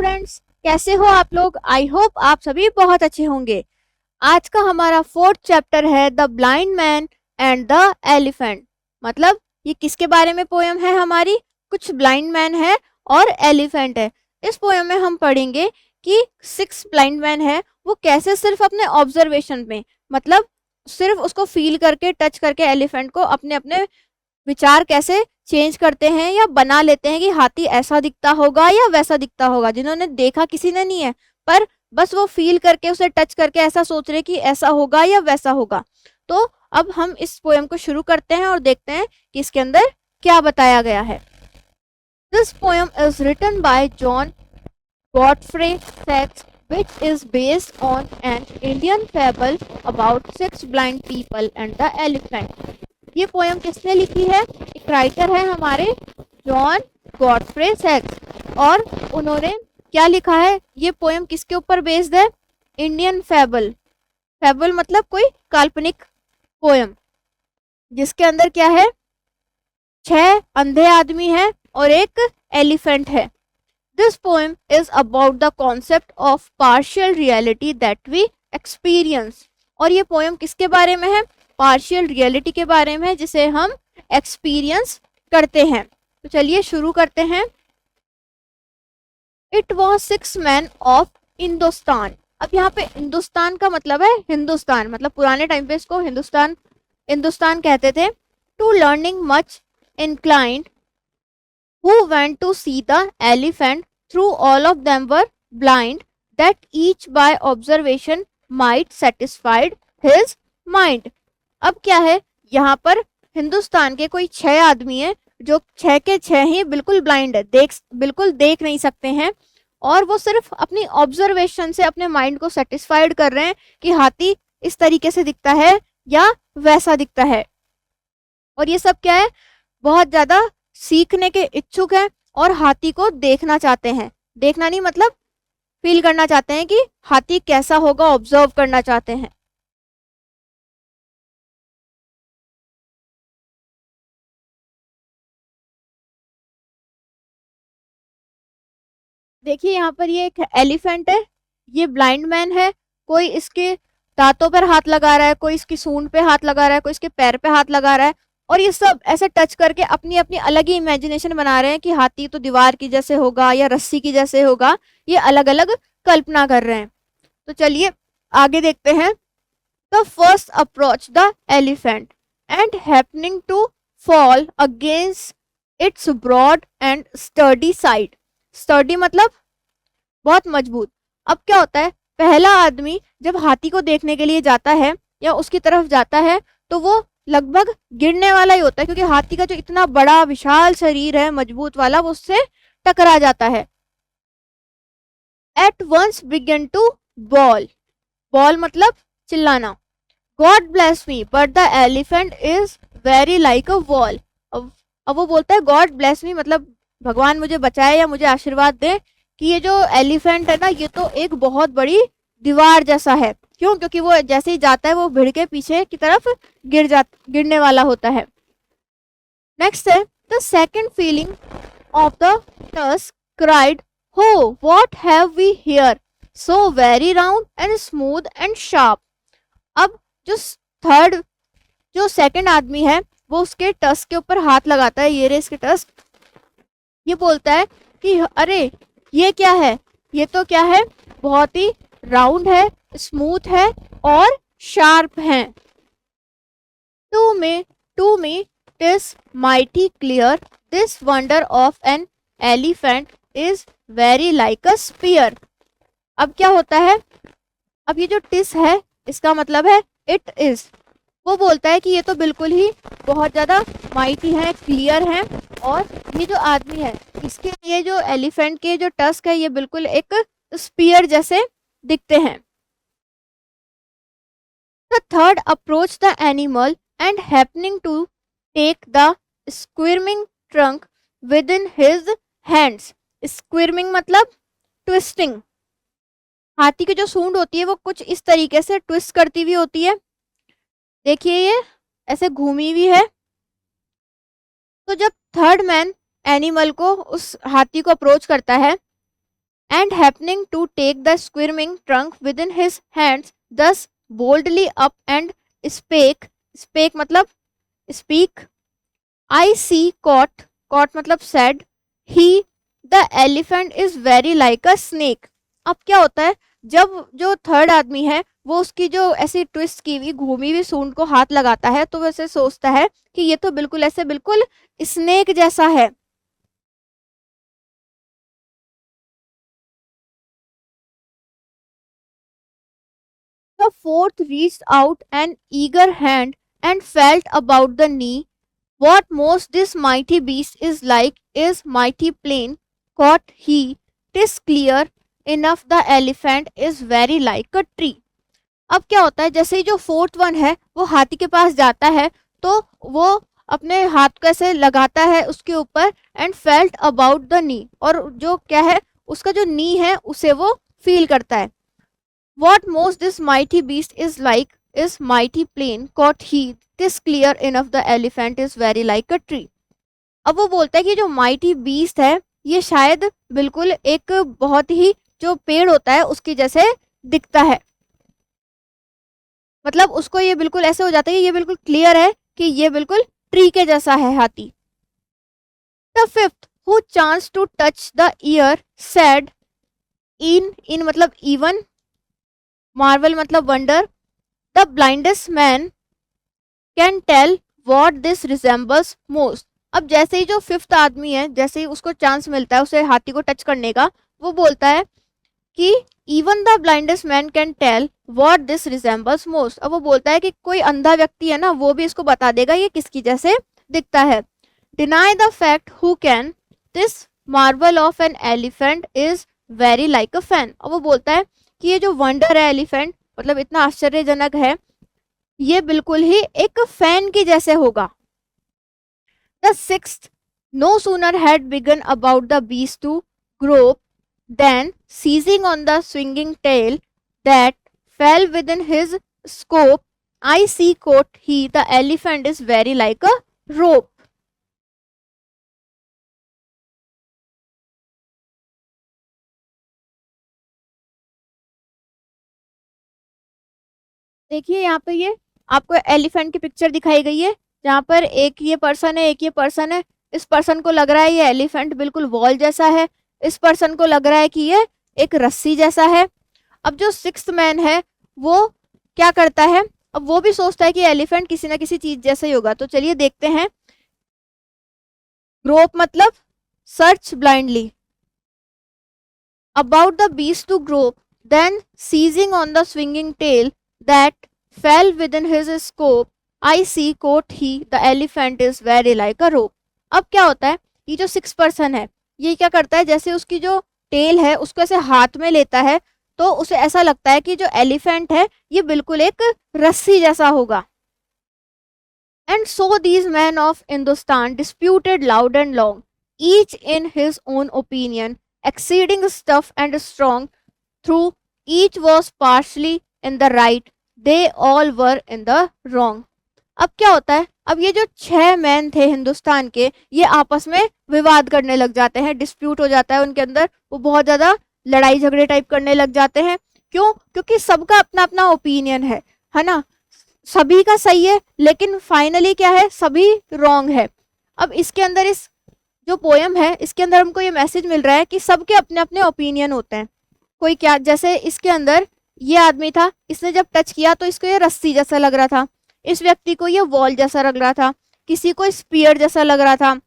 Students, कैसे हो आप लोग। आई होप आप सभी बहुत अच्छे होंगे। आज का हमारा 4th चैप्टर है the blind man and the elephant. मतलब ये किसके बारे में पोयम है हमारी। कुछ ब्लाइंड मैन है और एलिफेंट है। इस पोयम में हम पढ़ेंगे कि 6 ब्लाइंड मैन है वो कैसे सिर्फ अपने ऑब्जर्वेशन में, मतलब सिर्फ उसको फील करके टच करके एलिफेंट को अपने अपने विचार कैसे चेंज करते हैं या बना लेते हैं कि हाथी ऐसा दिखता होगा या वैसा दिखता होगा। जिन्होंने देखा किसी ने नहीं है, पर बस वो फील करके उसे टच करके ऐसा सोच रहे कि ऐसा होगा या वैसा होगा। तो अब हम इस पोएम को शुरू करते हैं और देखते हैं कि इसके अंदर क्या बताया गया है। This poem is written by John Godfrey Saxe which is based on an Indian fable about 6 blind people and the elephant। ये पोयम किसने लिखी है। एक राइटर है हमारे जॉन गॉडफ्रे सैक्स, और उन्होंने क्या लिखा है। ये पोयम किसके ऊपर बेस्ड है। Indian fable. फेबल मतलब कोई काल्पनिक पोयम, जिसके अंदर क्या है, 6 अंधे आदमी हैं और एक एलिफेंट है। This poem is about the concept of partial reality that we experience. और ये पोएम किसके बारे में है, पार्शियल रियलिटी के बारे में है जिसे हम एक्सपीरियंस करते हैं। तो चलिए शुरू करते हैं। It was 6 man of Hindustan. अब यहाँ पे हिंदुस्तान का मतलब है हिंदुस्तान, मतलब पुराने टाइम पे इसको हिंदुस्तान कहते थे। To learning much inclined who went to see the elephant, through all of them were blind, that each by observation might satisfied his mind। अब क्या है, यहाँ पर हिंदुस्तान के कोई 6 आदमी हैं जो 6 के 6 ही बिल्कुल ब्लाइंड है, बिल्कुल देख नहीं सकते हैं, और वो सिर्फ अपनी ऑब्जर्वेशन से अपने माइंड को सेटिस्फाइड कर रहे हैं कि हाथी इस तरीके से दिखता है या वैसा दिखता है। और ये सब क्या है, बहुत ज्यादा सीखने के इच्छुक हैं और हाथी को देखना चाहते हैं। देखना नहीं मतलब फील करना चाहते हैं कि हाथी कैसा होगा, ऑब्जर्व करना चाहते हैं। देखिए यहाँ पर ये एक एलिफेंट है, ये ब्लाइंड मैन है। कोई इसके दांतों पर हाथ लगा रहा है, कोई इसकी सूंड पे हाथ लगा रहा है, कोई इसके पैर पे हाथ लगा रहा है, और ये सब ऐसे टच करके अपनी अपनी अलग ही इमेजिनेशन बना रहे हैं कि हाथी तो दीवार की जैसे होगा या रस्सी की जैसे होगा। ये अलग अलग कल्पना कर रहे हैं। तो चलिए आगे देखते हैं। The first approach the elephant and happening to fall against its broad and sturdy side. Sturdy मतलब बहुत मजबूत। अब क्या होता है, पहला आदमी जब हाथी को देखने के लिए जाता है या उसकी तरफ जाता है तो वो लगभग गिरने वाला ही होता है, क्योंकि हाथी का जो इतना बड़ा विशाल शरीर है मजबूत वाला, वो उससे टकरा जाता है। At once began to bawl. Bawl मतलब चिल्लाना। God bless me but the elephant is very like a wall. अब वो बोलता है गॉड ब्लेस मी, मतलब भगवान मुझे बचाए या मुझे आशीर्वाद दे कि ये जो एलिफेंट है ना, ये तो एक बहुत बड़ी दीवार जैसा है। क्यों, क्योंकि वो जैसे ही जाता है वो भिड़ के पीछे की तरफ गिरने वाला होता है। नेक्स्ट है the second feeling of the tusk cried ho what have we here so very round and smooth and sharp. अब जो सेकंड आदमी है वो उसके टस्क के ऊपर हाथ लगाता है, ये रे इसके टस्क। ये बोलता है कि अरे ये क्या है, ये तो क्या है, बहुत ही राउंड है, स्मूथ है और शार्प है। To me TISS mighty clear this wonder of an elephant is very like a spear. अब क्या होता है, अब ये जो टिस है इसका मतलब है इट इज। वो बोलता है कि ये तो बिल्कुल ही बहुत ज्यादा माइटी है, क्लियर है, और ये जो आदमी है इसके ये जो एलिफेंट के जो टस्क है ये बिल्कुल एक स्पीयर जैसे दिखते हैं। The third approach the animal and happening to take the squirming trunk within his hands. Squirming मतलब ट्विस्टिंग। हाथी की जो सूंड होती है वो कुछ इस तरीके से ट्विस्ट करती हुई होती है। देखिए ये ऐसे घूमी हुई है। तो जब थर्ड मैन एनिमल को, उस हाथी को अप्रोच करता है and happening to take the squirming trunk within his hands, thus boldly up and spake मतलब speak, I see caught मतलब said, he the elephant is very like a snake. अब क्या होता है, जब जो थर्ड आदमी है वो उसकी जो ऐसी ट्विस्ट की हुई घूमी हुई सूंड को हाथ लगाता है तो वैसे सोचता है कि ये तो बिल्कुल ऐसे बिल्कुल स्नेक जैसा है. The fourth reached out an eager hand and felt about the knee. What most this mighty beast is like is mighty plain, caught he. 'Tis clear enough the elephant is very like a tree. अब क्या होता है, जैसे ही जो fourth one है वो हाथी के पास जाता है तो वो अपने हाथ को ऐसे लगाता है उसके ऊपर and felt about the knee, और जो क्या है उसका जो नी है उसे वो फील करता है. What most this mighty beast is like is mighty plain, caught he. 'Tis clear enough the elephant is very like a tree. अब वो बोलता है कि जो माइटी बीस्ट है ये शायद बिल्कुल एक बहुत ही जो पेड़ होता है उसकी जैसे दिखता है. मतलब उसको ये बिल्कुल ऐसे हो जाता है कि ये बिल्कुल क्लियर है कि ये बिल्कुल ट्री के जैसा है हाथी. The fifth who chance to touch the ear said, e'en मतलब इवन, मार्वल मतलब wonder, the blindest man can tell what this resembles most. अब जैसे ही जो फिफ्थ आदमी है, जैसे ही उसको चांस मिलता है उसे हाथी को टच करने का, वो बोलता है कि even the blindest man can tell what this resembles most. अब वो बोलता है कि कोई अंधा व्यक्ति है ना वो भी इसको बता देगा ये किसकी जैसे दिखता है. Deny the fact who can, this Marvel of an elephant is very like a fan. अब वो बोलता है कि ये जो वंडर है एलिफेंट मतलब इतना आश्चर्यजनक है, ये बिल्कुल ही एक फैन की जैसे होगा. The sixth no sooner had begun about the beast to grope then seizing on the swinging tail that fell within his scope, I see quoth he, the elephant is very like a rope. देखिए यहाँ पे ये आपको elephant की picture दिखाई गई है जहाँ पर एक ये पर्सन है एक ये पर्सन है. इस पर्सन को लग रहा है ये एलिफेंट बिल्कुल वॉल जैसा है, इस पर्सन को लग रहा है कि ये एक रस्सी जैसा है. अब जो सिक्स्थ मैन है वो क्या करता है, अब वो भी सोचता है कि एलिफेंट किसी ना किसी चीज जैसा ही होगा. तो चलिए देखते हैं. ग्रोप मतलब search blindly, about the beast to grope, then seizing on the swinging tail that fell within his scope, I see quoth he, the elephant is very like a rope. अब क्या होता है, ये जो six person है ये क्या करता है, जैसे उसकी जो टेल है उसको ऐसे हाथ में लेता है तो उसे ऐसा लगता है कि जो एलिफेंट है ये बिल्कुल एक रस्सी जैसा होगा. And so these man of Hindustan disputed loud and long, each in his own opinion, exceeding stuff and strong, through each was partially in the right, they all were in the wrong. अब क्या होता है, अब ये जो 6 man थे हिंदुस्तान के ये आपस में विवाद करने लग जाते हैं, डिस्प्यूट हो जाता है उनके अंदर, वो बहुत ज्यादा लड़ाई झगड़े टाइप करने लग जाते हैं. क्यों? क्योंकि सबका अपना अपना ओपिनियन है ना, सभी का सही है लेकिन फाइनली क्या है, सभी रॉन्ग है. अब इसके अंदर इस जो पोयम है इसके अंदर हमको ये मैसेज मिल रहा है कि सबके अपने अपने ओपिनियन होते हैं. कोई क्या, जैसे इसके अंदर ये आदमी था, इसने जब टच किया तो इसको ये रस्सी जैसा लग रहा था, इस व्यक्ति को ये वॉल जैसा लग रहा था, किसी को स्पीयर जैसा लग रहा था.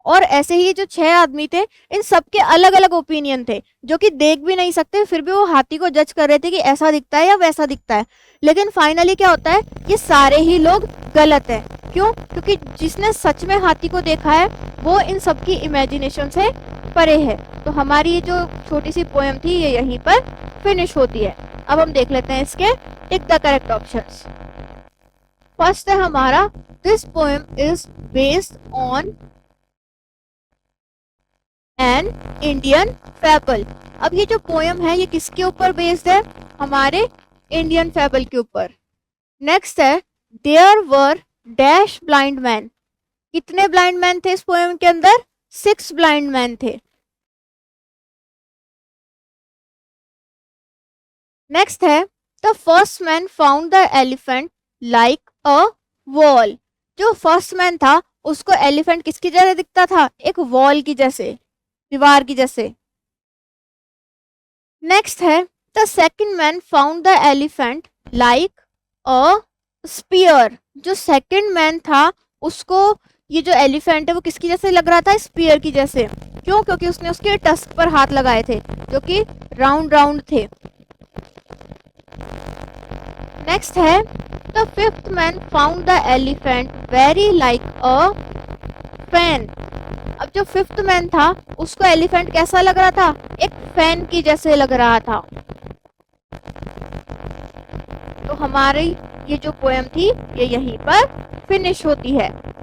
और ऐसे ही जो 6 आदमी थे इन सबके अलग अलग ओपिनियन थे जो कि देख भी नहीं सकते, फिर भी वो हाथी को जज कर रहे थे कि ऐसा दिखता है या वैसा दिखता है. लेकिन फाइनली क्या होता है, ये सारे ही लोग गलत है. क्यों? क्योंकि जिसने सच में हाथी को देखा है वो इन सबकी इमेजिनेशन से परे है. तो हमारी ये जो छोटी सी पोएम थी ये यहीं पर फिनिश होती है. अब हम देख लेते हैं इसके tick the correct options. First है हमारा, this poem is based on an Indian fable. अब ये जो पोएम है ये किसके ऊपर बेस्ड है, हमारे इंडियन फैबल के ऊपर. नेक्स्ट है, there were dash blind man. कितने ब्लाइंड मैन थे इस पोएम के अंदर, 6 ब्लाइंड मैन थे. नेक्स्ट है the first man found the elephant like a wall. जो फर्स्ट मैन था उसको एलिफेंट किसकी जैसे दिखता था? एक वॉल की जैसे, दीवार की जैसे। नेक्स्ट है the second man found the elephant like a spear. जो सेकंड मैन था उसको ये जो एलिफेंट है वो किसकी जैसे लग रहा था? स्पीयर की जैसे। क्यों? क्योंकि उसने उसके टस्क पर हाथ लगाए थे जो कि राउंड राउंड थे। नेक्स्ट है the fifth man found the elephant very like a fan. अब जो फिफ्थ मैन था उसको एलिफेंट कैसा लग रहा था? एक फैन की जैसे लग रहा था। तो हमारी ये जो पोएम थी ये यहीं पर फिनिश होती है।